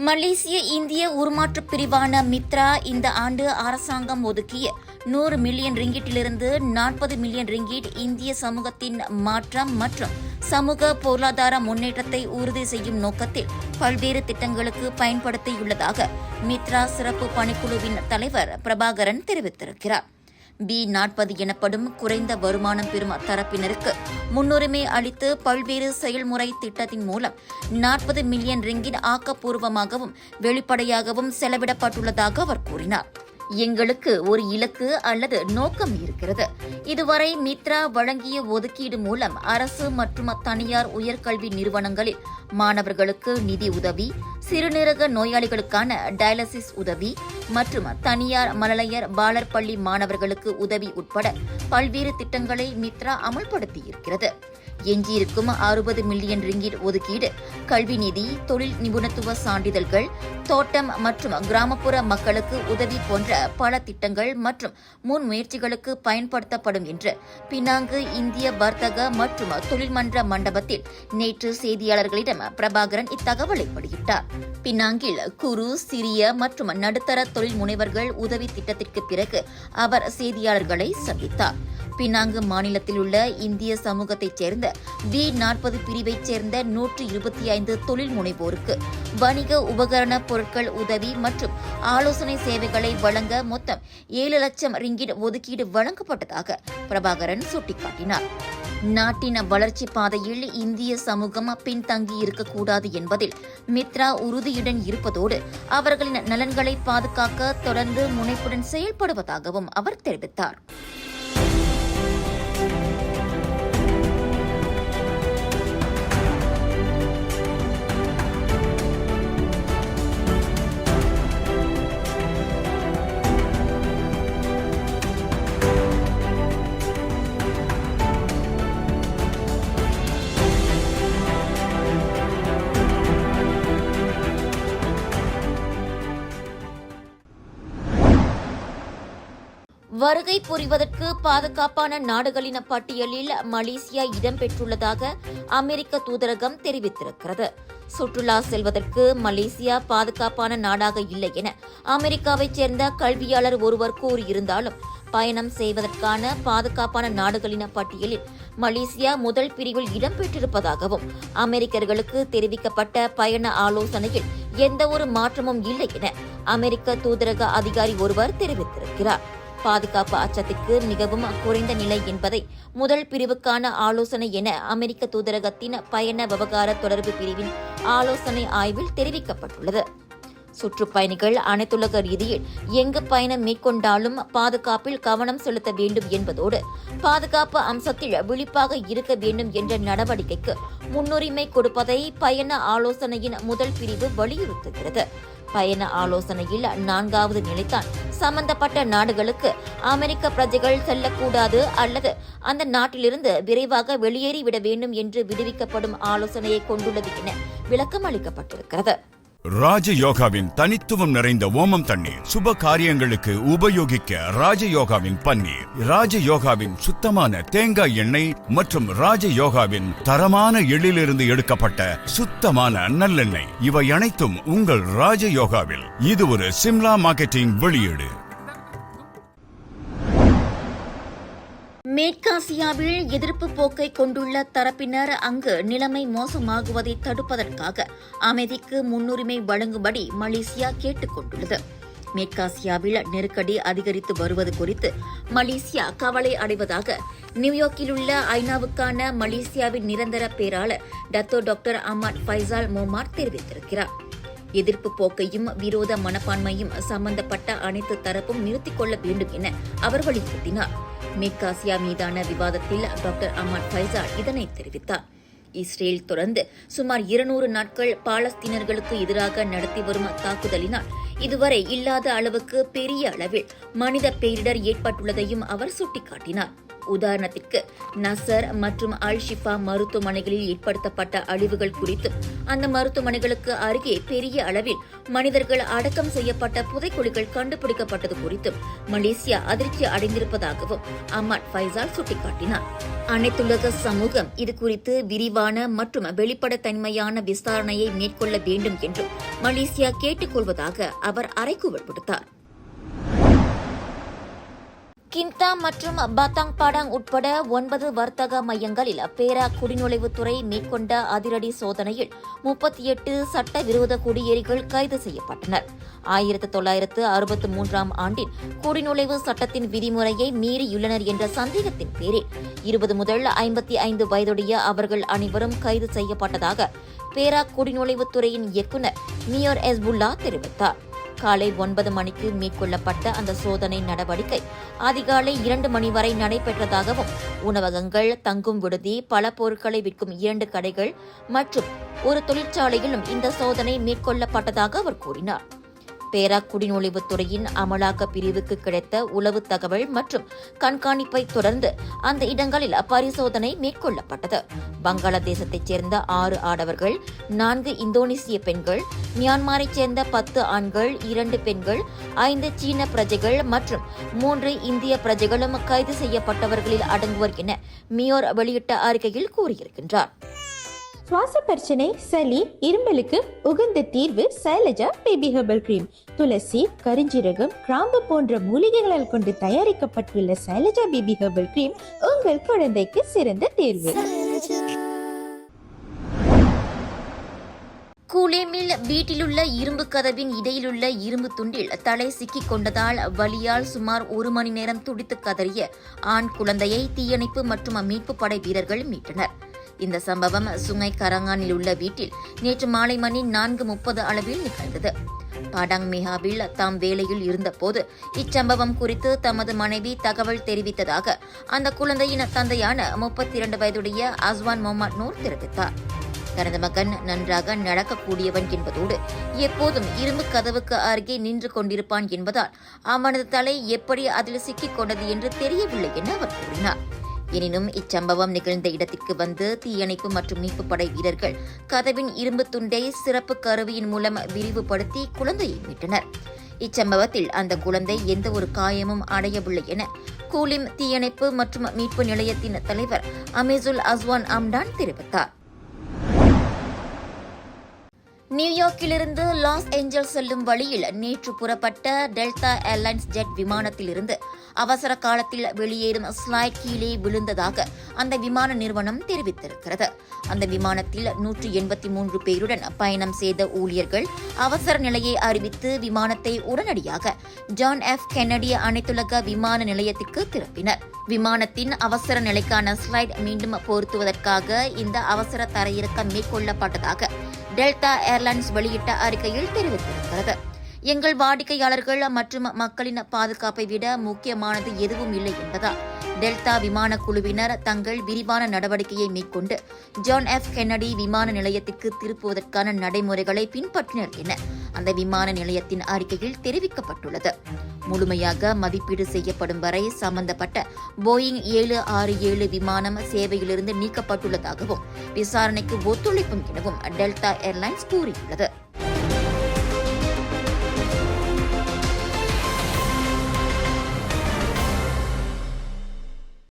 மலேசிய இந்திய உருமாற்றப் பிரிவான மித்ரா இந்த ஆண்டு அரசாங்கம் ஒதுக்கிய 100 மில்லியன் ரிங்கிட்டிலிருந்து 40 மில்லியன் ரிங்கிட் இந்திய சமூகத்தின் மாற்றம் மற்றும் சமூக பொருளாதார முன்னேற்றத்தை உறுதி செய்யும் நோக்கத்தில் பல்வேறு திட்டங்களுக்கு பயன்படுத்தியுள்ளதாக மித்ரா சிறப்பு பணிக்குழுவின் தலைவர் பிரபாகரன் தெரிவித்திருக்கிறார். B40 எனப்படும் குறைந்த வருமானம் பெறும் தரப்பினருக்கு முன்னுரிமை அளித்து பல்வேறு செயல்முறை திட்டத்தின் மூலம் 40 மில்லியன் ரிங்கிட் ஆக்கப்பூர்வமாகவும் வெளிப்படையாகவும் செலவிடப்பட்டுள்ளதாக அவர் கூறினார். எங்களுக்கு ஒரு இலக்கு அல்லது நோக்கம் இருக்கிறது. இதுவரை மித்ரா வழங்கிய ஒதுக்கீடு மூலம் அரசு மற்றும் தனியார் உயர்கல்வி நிறுவனங்களில் மாணவர்களுக்கு நிதி உதவி, சிறுநீரக நோயாளிகளுக்கான டயாலிசிஸ் உதவி மற்றும் தனியார் மழலையர் பாலர் பள்ளி மாணவர்களுக்கு உதவி உட்பட பல்வேறு திட்டங்களை மித்ரா அமல்படுத்தியிருக்கிறது. எஞ்சியிருக்கும் 60 மில்லியன் ரிங்கிட் ஒதுக்கீடு கல்வி நிதி, தொழில் நிபுணத்துவ சான்றிதழ்கள், தோட்டம் மற்றும் கிராமப்புற மக்களுக்கு உதவி போன்ற பல திட்டங்கள் மற்றும் முன்முயற்சிகளுக்கு பயன்படுத்தப்படும் என்று பினாங்கு இந்திய வர்த்தக மற்றும் தொழில்மன்ற மண்டபத்தில் நேற்று செய்தியாளர்களிடம் பிரபாகரன் இத்தகவலை வெளியிட்டார். பினாங்கில் குறு, சிறிய மற்றும் நடுத்தர தொழில் முனைவர்கள் உதவி திட்டத்திற்கு பிறகு அவர் செய்தியாளர்களை சந்தித்தார். பினாங்கு மாநிலத்தில் உள்ள இந்திய சமூகத்தைச் சேர்ந்த B40 பிரிவைச் சேர்ந்த 125 தொழில் முனைவோருக்கு வணிக உபகரண பொருட்கள் உதவி மற்றும் ஆலோசனை சேவைகளை வழங்க மொத்தம் 7 லட்சம் ரிங்கிட் ஒதுக்கீடு வழங்கப்பட்டதாக பிரபாகரன் சுட்டிக்காட்டினார். நாட்டின் வளர்ச்சி பாதையில் இந்திய சமூகம் பின்தங்கி இருக்கக்கூடாது என்பதில் மித்ரா உறுதியுடன் இருப்பதோடு அவர்களின் நலன்களை பாதுகாக்க தொடர்ந்து முனைப்புடன் செயல்படுவதாகவும் அவர் தெரிவித்தார். வருகை புரிவதற்கு பாதுகாப்பான நாடுகளின் பட்டியலில் மலேசியா இடம்பெற்றுள்ளதாக அமெரிக்க தூதரகம் தெரிவித்திருக்கிறது. சுற்றுலா செல்வதற்கு மலேசியா பாதுகாப்பான நாடாக இல்லை என அமெரிக்காவைச் சேர்ந்த கல்வியாளர் ஒருவர் கூறியிருந்தாலும் பயணம் செய்வதற்கான பாதுகாப்பான நாடுகளின் பட்டியலில் மலேசியா முதல் பிரிவில் இடம்பெற்றிருப்பதாகவும் அமெரிக்கர்களுக்கு தெரிவிக்கப்பட்ட பயண ஆலோசனையில் எந்தவொரு மாற்றமும் இல்லை என அமெரிக்க தூதரக அதிகாரி ஒருவர் தெரிவித்திருக்கிறார். பாதுகாப்பு அச்சத்திற்கு மிகவும் குறைந்த நிலை என்பதை முதல் பிரிவுக்கான ஆலோசனை என அமெரிக்க தூதரகத்தின் பயண விவகார தொடர்பு பிரிவின் ஆலோசனை ஆய்வில் தெரிவிக்கப்பட்டுள்ளது. சுற்றுப்பயணிகள் அனைத்துலக ரீதியில் எங்கு பயணம் மேற்கொண்டாலும் பாதுகாப்பில் கவனம் செலுத்த வேண்டும் என்பதோடு பாதுகாப்பு அம்சத்தில் விழிப்பாக இருக்க வேண்டும் என்ற நடவடிக்கைக்கு முன்னுரிமை கொடுப்பதை பயண ஆலோசனையின் முதல் பிரிவு வலியுறுத்துகிறது. பயண ஆலோசனையில் 4வது நிலைத்தான் சம்பந்தப்பட்ட நாடுகளுக்கு அமெரிக்க பிரஜைகள் செல்லக்கூடாது அல்லது அந்த நாட்டிலிருந்து விரைவாக வெளியேறிவிட வேண்டும் என்று விடுவிக்கப்படும் ஆலோசனையை கொண்டுள்ளது என விளக்கம் அளிக்கப்பட்டிருக்கிறது. ராஜயோகாவின் தனித்துவம் நிறைந்த ஓமம் தண்ணீர் சுப காரியங்களுக்கு உபயோகிக்க ராஜயோகாவின் பன்னீர், ராஜயோகாவின் சுத்தமான தேங்காய் எண்ணெய் மற்றும் ராஜயோகாவின் தரமான எள்ளிலிருந்து எடுக்கப்பட்ட சுத்தமான நல்லெண்ணெய், இவை அனைத்தும் உங்கள் ராஜயோகாவில். இது ஒரு சிம்லா மார்க்கெட்டிங் வெளியீடு. மேற்காசியாவில் எதிர்ப்பு போக்கை கொண்டுள்ள தரப்பினர் அங்கு நிலைமை மோசமாகுவதை தடுப்பதற்காக அமைதிக்கு முன்னுரிமை வழங்கும்படி மலேசியா கேட்டுக் கொண்டுள்ளது. மேற்காசியாவில் நெருக்கடி அதிகரித்து வருவது குறித்து மலேசியா கவலை அடைவதாக நியூயார்க்கில் உள்ள ஐநாவுக்கான மலேசியாவின் நிரந்தர பேராளர் டாக்டர் அஹ்மத் ஃபைசால் மொமார் தெரிவித்திருக்கிறார். எதிர்ப்பு போக்கையும் விரோத மனப்பான்மையும் சம்பந்தப்பட்ட அனைத்து தரப்பும் நிறுத்திக் கொள்ள வேண்டும் என அவர் வலியுறுத்தினார். மேற்காசியா மீதான விவாதத்தில் டாக்டர் அஹ்மத் ஃபைசால் இதனை தெரிவித்தார். இஸ்ரேல் தொடர்ந்து சுமார் 200 நாட்கள் பாலஸ்தீனர்களுக்கு எதிராக நடத்தி வரும் தாக்குதலினால் இதுவரை இல்லாத அளவுக்கு பெரிய அளவில் மனித பேரிடர் ஏற்பட்டுள்ளதையும் அவர் சுட்டிக்காட்டினார். உதாரணத்திற்கு நசர் மற்றும் அல் ஷிஃபா மருத்துவமனைகளில் ஏற்படுத்தப்பட்ட அழிவுகள் குறித்தும் அந்த மருத்துவமனைகளுக்கு அருகே பெரிய அளவில் மனிதர்கள் அடக்கம் செய்யப்பட்ட புதைக்குழிகள் கண்டுபிடிக்கப்பட்டது குறித்தும் மலேசியா அதிர்ச்சி அடைந்திருப்பதாகவும் அஹ்மத் ஃபைசால் சுட்டிக்காட்டினார். அனைத்துலக சமூகம் இதுகுறித்து விரிவான மற்றும் வெளிப்படைத்தன்மையான விசாரணையை மேற்கொள்ள வேண்டும் என்றும் மலேசியா கேட்டுக் கொள்வதாக அவர் அறைகூவல் விடுத்தார். கிந்தா மற்றும் பத்தாங் பாடாங் உட்பட 9 வர்த்தக மையங்களில் பேரா குடிநுழைவுத்துறை மேற்கொண்ட அதிரடி சோதனையில் 38 சட்டவிரோத குடியேறிகள் கைது செய்யப்பட்டனர். 1963ஆம் ஆண்டின் குடிநுழைவு சட்டத்தின் விதிமுறையை மீறியுள்ளனர் என்ற சந்தேகத்தின் பேரில் 20 முதல் 55 வயதுடைய அவர்கள் அனைவரும் கைது செய்யப்பட்டதாக பேரா குடிநுழைவுத்துறையின் இயக்குநர் மியோர் எஸ்புல்லா தெரிவித்தார். காலை 9 மணிக்கு மேற்கொள்ளப்பட்ட அந்த சோதனை நடவடிக்கை அதிகாலை 2 மணி வரை நடைபெற்றதாகவும் உணவகங்கள், தங்கும் விடுதி, பல பொருட்களை விற்கும் 2 கடைகள் மற்றும் ஒரு தொழிற்சாலையிலும் இந்த சோதனை மேற்கொள்ளப்பட்டதாக அவர் கூறினார். பேரா குடிநுழைவுத்துறையின் அமலாக்க பிரிவுக்கு கிடைத்த உளவு தகவல் மற்றும் கண்காணிப்பை தொடர்ந்து அந்த இடங்களில் பரிசோதனை மேற்கொள்ளப்பட்டது. வங்காளதேசத்தைச் சேர்ந்த 6 ஆடவர்கள், 4 இந்தோனேசிய பெண்கள், மியான்மரைச் சேர்ந்த 10 ஆண்கள், 2 பெண்கள், 5 சீன பிரஜைகள் மற்றும் 3 இந்திய பிரஜைகளும் கைது செய்யப்பட்டவர்களில் அடங்குவர் என மியோர் வெளியிட்ட அறிக்கையில் கூறியிருக்கின்றார். சுவாச பிரச்சனை, சளி, இருமலுக்கு உகந்த தீர்வு சைலஜா பேபி ஹெர்பல் கிரீம். துளசி, கரிஞ்சீரகம், கிராம்பு போன்ற மூலிகைகளால் கொண்டு தயாரிக்கப்பட்டுள்ள சைலஜா பேபி ஹெர்பல் கிரீம் உங்கள் குழந்தைக்கு சிறந்த தேர்வு. கூலேமில் வீட்டிலுள்ள இரும்பு கதவின் இடையிலுள்ள இரும்பு துண்டில் தலை சிக்கிக் கொண்டதால் வலியால் சுமார் 1 மணி நேரம் துடித்து கதறிய ஆண் குழந்தையை தீயணைப்பு மற்றும் மீட்பு படை வீரர்கள் மீட்டனர். இந்த சம்பவம் சுங்கை கரங்கானில் உள்ள வீட்டில் நேற்று மாலை மணி 4:30 அளவில் நிகழ்ந்தது. பாடாங் மிஹாவில் தாம் வேலையில் இருந்தபோது இச்சம்பவம் குறித்து தமது மனைவி தகவல் தெரிவித்ததாக அந்த குழந்தையின் தந்தையான 32 வயதுடைய அஸ்வான் முகமது நூர் தெரிவித்தார். தனது மகன் நன்றாக நடக்கக்கூடியவன் என்பதோடு எப்போதும் இரும்பு கதவுக்கு அருகே நின்று கொண்டிருப்பான் என்பதால் அவனது தலை எப்படி அதில் சிக்கிக் கொண்டது என்று தெரியவில்லை என அவர் கூறினார். எனினும் இச்சம்பவம் நிகழ்ந்த இடத்திற்கு வந்து தீயணைப்பு மற்றும் மீட்பு படை வீரர்கள் கதவின் இரும்பு துண்டை சிறப்பு கருவியின் மூலம் விரிவுபடுத்தி குழந்தையை மீட்டனர். இச்சம்பவத்தில் அந்த குழந்தை எந்த ஒரு காயமும் அடையவில்லை என கூலிம் தீயணைப்பு மற்றும் மீட்பு நிலையத்தின் தலைவர் அமீசுல் அஸ்வான் அம்டான் தெரிவித்தார். நியூயார்க்கிலிருந்து லாஸ் ஏஞ்சல்ஸ் செல்லும் வழியில் நேற்று புறப்பட்ட டெல்டா ஏர்லைன்ஸ் ஜெட் விமானத்திலிருந்து அவசர காலத்தில் வெளியேறும் ஸ்லைட் கீழே விழுந்ததாக அந்த விமான நிறுவனம் தெரிவித்திருக்கிறது. அந்த விமானத்தில் 183 பேருடன் பயணம் செய்த ஊழியர்கள் அவசர நிலையை அறிவித்து விமானத்தை உடனடியாக ஜான் எஃப் கென்னடி அனைத்துலக விமான நிலையத்திற்கு திருப்பினர். விமானத்தின் அவசர நிலைக்கான ஸ்லைட் மீண்டும் பொருத்துவதற்காக இந்த அவசர தரையிறக்கம் மேற்கொள்ளப்பட்டதாக டெல்டா ஏர்லைன்ஸ் வெளியிட்ட அறிக்கையில் தெரிவித்திருக்கிறது. எங்கள் வாடிக்கையாளர்கள் மற்றும் மக்களின் பாதுகாப்பை விட முக்கியமானது எதுவும் இல்லை என்பதால் டெல்டா விமான குழுவினர் தங்கள் விரிவான நடவடிக்கையை மேற்கொண்டு ஜான் எஃப் கென்னடி விமான நிலையத்திற்கு திருப்புவதற்கான நடைமுறைகளை பின்பற்றினர் என அந்த விமான நிலையத்தின் அறிக்கையில் தெரிவிக்கப்பட்டுள்ளது. முழுமையாக மதிப்பீடு செய்யப்படும் வரை சம்பந்தப்பட்ட போயிங் 767 விமானம் சேவையிலிருந்து நீக்கப்பட்டுள்ளதாகவும் விசாரணைக்கு ஒத்துழைப்பும் எனவும் டெல்டா ஏர்லைன்ஸ் கூறியுள்ளது.